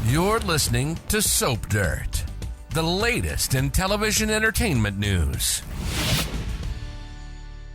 You're listening to Soap Dirt, the latest in television entertainment news.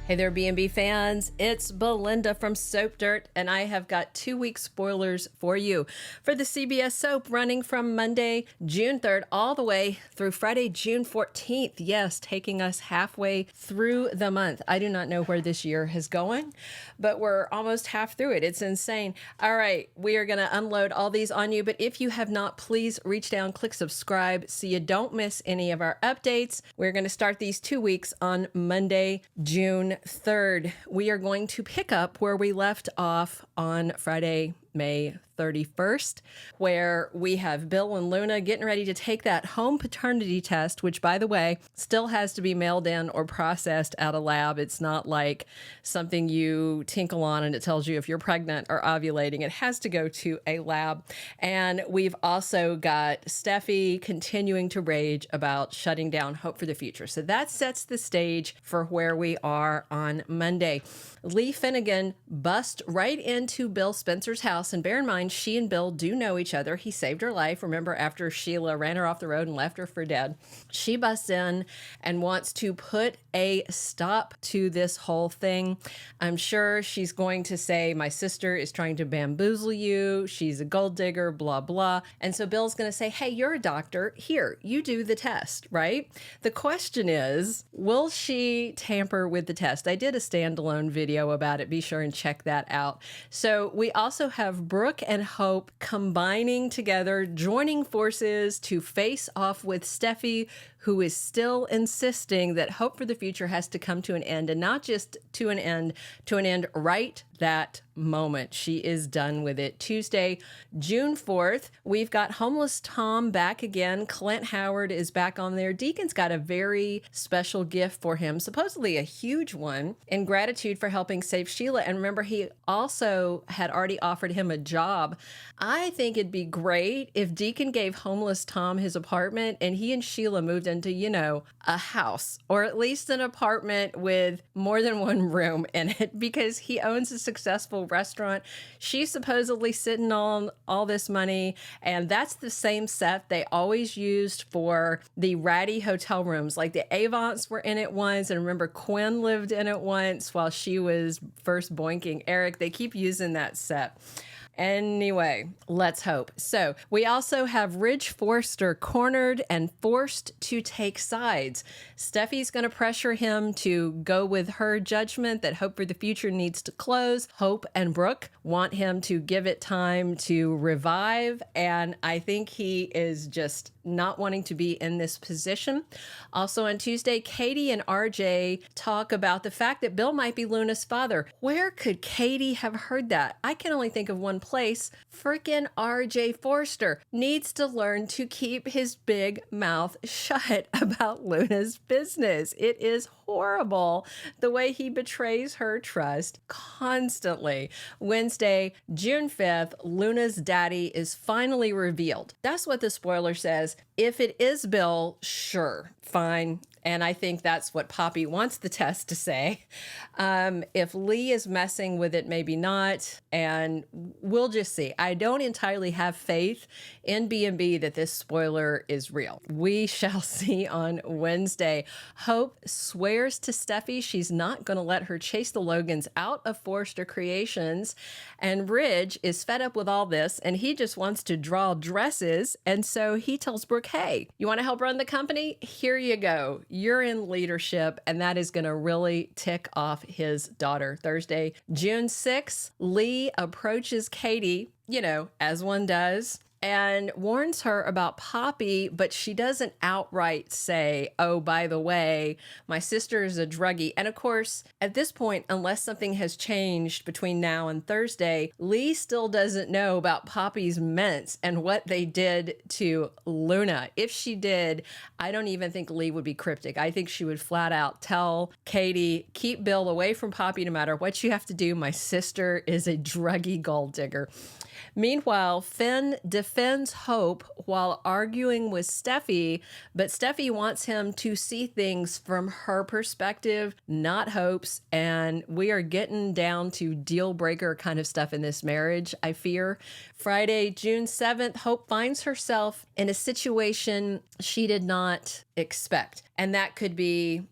Hey there, B&B fans. It's Belinda from Soap Dirt, and I have got 2-week spoilers for you for the CBS soap running from Monday, June 3rd, all the way through Friday, June 14th. Yes, taking us halfway through the month. I do not know where this year is going, but we're almost half through it. It's insane. All right, we are going to unload all these on you, but if you have not, please reach down, click subscribe so you don't miss any of our updates. We're going to start these 2 weeks on Monday, June 3rd. We are going to pick up where we left off on Friday, May 31st, where we have Bill and Luna getting ready to take that home paternity test, which, by the way, still has to be mailed in or processed at a lab. It's not like something you tinkle on and it tells you if you're pregnant or ovulating. It has to go to a lab. And we've also got Steffy continuing to rage about shutting down Hope for the Future. So that sets the stage for where we are on Monday. Lee Finnegan busts right into Bill Spencer's house. And bear in mind, she and Bill do know each other. He saved her life. Remember, after Sheila ran her off the road and left her for dead, she busts in and wants to put a stop to this whole thing. I'm sure she's going to say, my sister is trying to bamboozle you. She's a gold digger, blah, blah. And so Bill's going to say, hey, you're a doctor. Here, you do the test, right? The question is, will she tamper with the test? I did a standalone video about it. Be sure and check that out. So we also have Brooke and Hope combining together, joining forces to face off with Steffy, who is still insisting that Hope for the Future has to come to an end, and not just to an end right that moment. She is done with it. Tuesday, June 4th, we've got Homeless Tom back again. Clint Howard is back on there. Deacon's got a very special gift for him, supposedly a huge one, in gratitude for helping save Sheila. And remember, he also had already offered him a job. I think it'd be great if Deacon gave Homeless Tom his apartment and he and Sheila moved into, a house, or at least an apartment with more than one room in it, because he owns a successful restaurant. She's supposedly sitting on all this money, and that's the same set they always used for the ratty hotel rooms. Like the Avants were in it once, and remember Quinn lived in it once while she was first boinking Eric. They keep using that set. Anyway, let's hope. So we also have RJ Forrester cornered and forced to take sides. Steffi's going to pressure him to go with her judgment that Hope for the Future needs to close. Hope and Brooke want him to give it time to revive. And I think he is just not wanting to be in this position. Also on Tuesday, Katie and RJ talk about the fact that Bill might be Luna's father. Where could Katie have heard that? I can only think of one place. Frickin' RJ Forrester needs to learn to keep his big mouth shut about Luna's business. It is horrible the way he betrays her trust constantly. Wednesday, June 5th, Luna's daddy is finally revealed. That's what the spoiler says. If it is Bill, sure, fine. And I think that's what Poppy wants the test to say. If Lee is messing with it, maybe not. And we'll just see. I don't entirely have faith in B&B that this spoiler is real. We shall see on Wednesday. Hope swears to Steffy she's not going to let her chase the Logans out of Forrester Creations. And RJ is fed up with all this, and he just wants to draw dresses. And so he tells Brooke, hey, you want to help run the company? Here you go. You're in leadership, and that is going to really tick off his daughter. Thursday, June 6th, Lee approaches Katie, as one does, and warns her about Poppy, but she doesn't outright say, oh, by the way, my sister is a druggie. And of course, at this point, unless something has changed between now and Thursday, Lee still doesn't know about Poppy's mints and what they did to Luna. If she did, I don't even think Lee would be cryptic. I think she would flat out tell Katie, keep Bill away from Poppy no matter what you have to do. My sister is a druggie gold digger. Meanwhile, Finn defends defends Hope while arguing with Steffy, but Steffy wants him to see things from her perspective, not Hope's. And we are getting down to deal breaker kind of stuff in this marriage, I fear. Friday, June 7th, Hope finds herself in a situation she did not expect. And that could be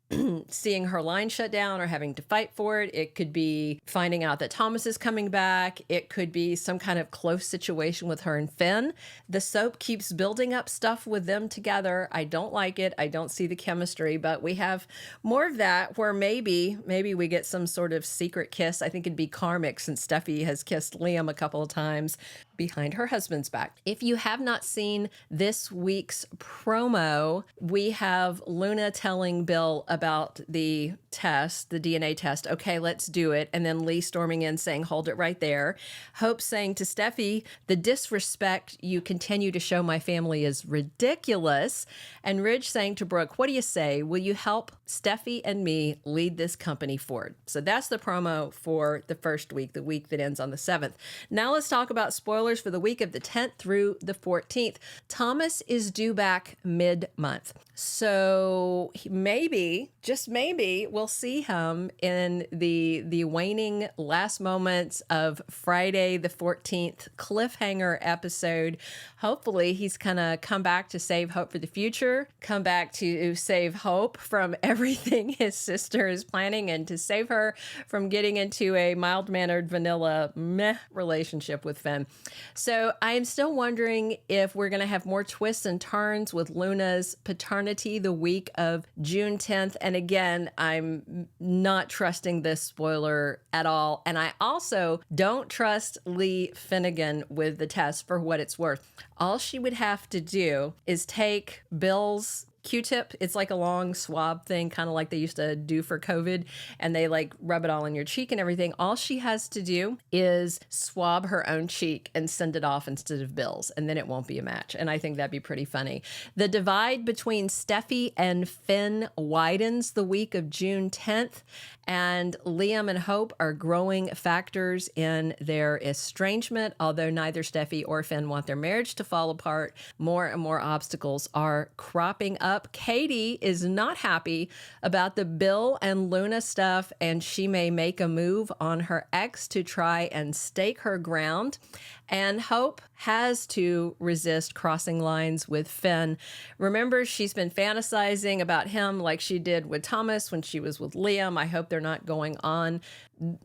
seeing her line shut down or having to fight for it. It could be finding out that Thomas is coming back. It could be some kind of close situation with her and Finn. The soap keeps building up stuff with them together. I don't like it. I don't see the chemistry, but we have more of that where maybe we get some sort of secret kiss. I think it'd be karmic since Steffi has kissed Liam a couple of times behind her husband's back. If you have not seen this week's promo, we have Luna telling Bill about the test, the DNA test. Okay, let's do it. And then Lee storming in saying, hold it right there. Hope saying to Steffi, the disrespect you continue to show my family is ridiculous. And Ridge saying to Brooke, what do you say? Will you help Steffi and me lead this company forward? So that's the promo for the first week, the week that ends on the 7th. Now let's talk about spoilers for the week of the 10th through the 14th. Thomas is due back mid-month. So maybe, just maybe, we'll see him in the waning last moments of Friday the 14th cliffhanger episode. Hopefully he's gonna come back to save Hope for the future, come back to save Hope from everything his sister is planning, and to save her from getting into a mild-mannered vanilla meh relationship with Finn. So I'm still wondering if we're going to have more twists and turns with Luna's paternity the week of June 10th. And again, I'm not trusting this spoiler at all. And I also don't trust Lee Finnegan with the test for what it's worth. All she would have to do is take Bill's Q-tip. It's like a long swab thing, kind of like they used to do for COVID, and they like rub it all in your cheek and everything. All she has to do is swab her own cheek and send it off instead of Bill's, and then it won't be a match. And I think that'd be pretty funny. The divide between Steffi and Finn widens the week of June 10th, and Liam and Hope are growing factors in their estrangement. Although neither Steffi or Finn want their marriage to fall apart, more and more obstacles are cropping up. Katie is not happy about the Bill and Luna stuff, and she may make a move on her ex to try and stake her ground. And Hope has to resist crossing lines with Finn. Remember, she's been fantasizing about him like she did with Thomas when she was with Liam. I hope they're not going on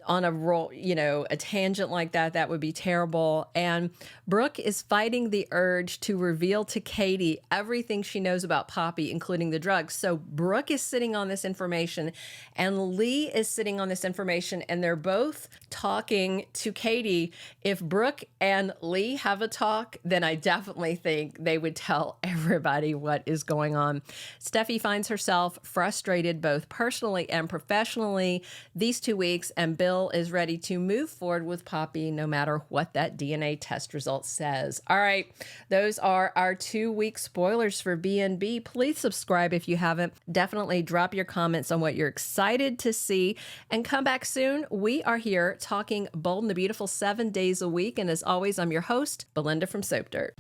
a roll, a tangent like that. That would be terrible. And Brooke is fighting the urge to reveal to Katie everything she knows about Poppy, including the drugs. So Brooke is sitting on this information and Lee is sitting on this information, and they're both talking to Katie. If Brooke and Lee have a talk, then I definitely think they would tell everybody what is going on. Steffi finds herself frustrated both personally and professionally these 2 weeks, and Bill is ready to move forward with Poppy no matter what that DNA test result says. All right, those are our 2-week spoilers for B&B. Please subscribe if you haven't. Definitely drop your comments on what you're excited to see, and come back soon. We are here talking Bold and the Beautiful 7 days a week, and as always, I'm your host, Belinda from Soap Dirt.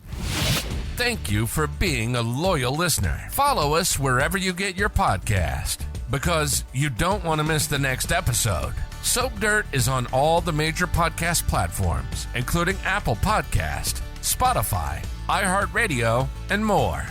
Thank you for being a loyal listener. Follow us wherever you get your podcast, because you don't want to miss the next episode. Soap Dirt is on all the major podcast platforms, including Apple Podcast, Spotify, iHeartRadio, and more.